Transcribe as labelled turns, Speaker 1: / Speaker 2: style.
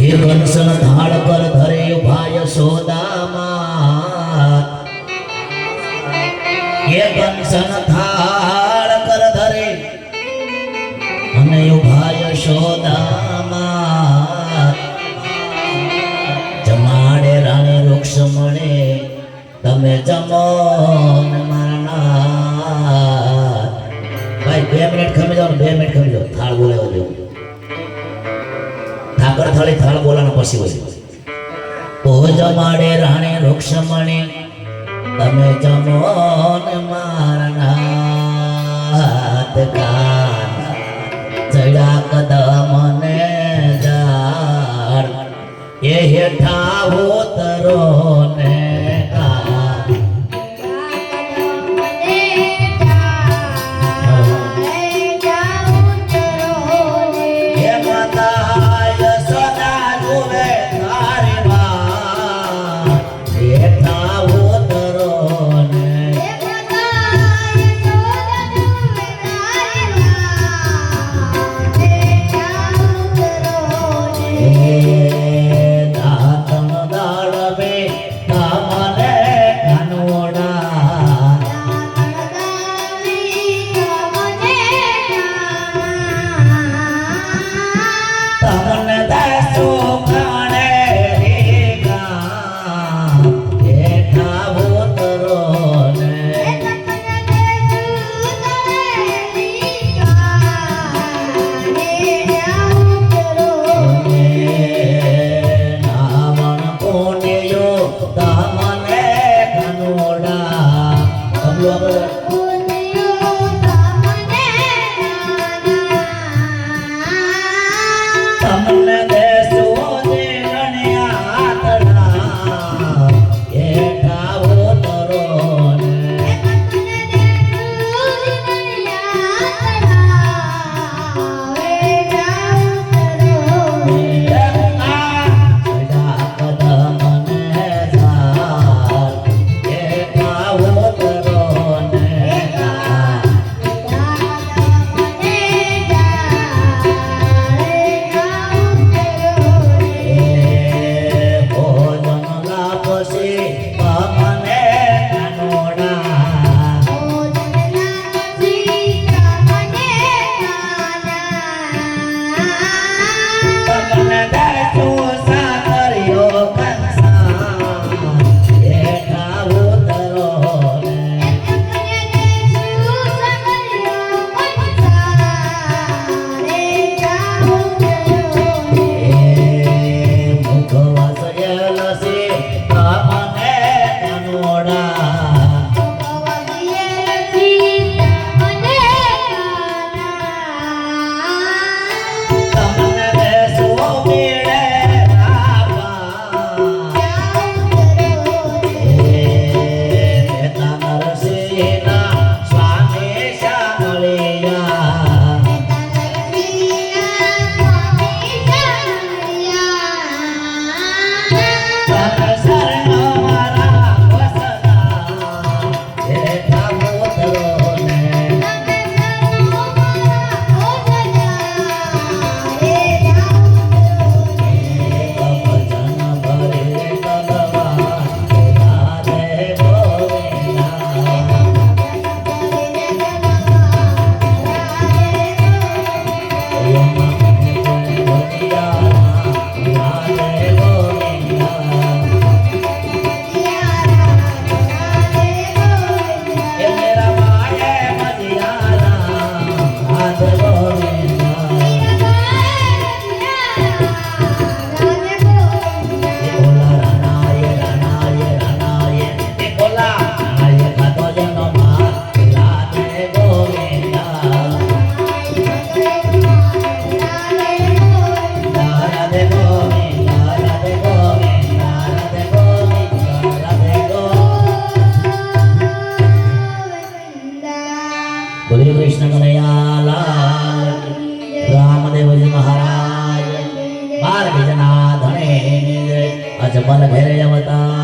Speaker 1: हे कंसन धाड़ कर धरे भाई यशोदामात हे कंसन धाड़ कर धरे અને ભાઈ यशोदामात જમાડે રાણી વૃક્ષ મળે તમે જમો ને મારા ભાઈ 2 મિનિટ ખમી જાઓ 2 મિનિટ ખમી જાઓ થાળ બોલાવો દેવું ઠાકર થાળી થાળ બોલાના પછી હોય તો જમાડે રાણી વૃક્ષ મળે તમે જમો ને મારા હાથ કાન ચડા કદમ ને જાળ એ હેઠા ઉતરો ને અજમલ ઘેરે અવતાર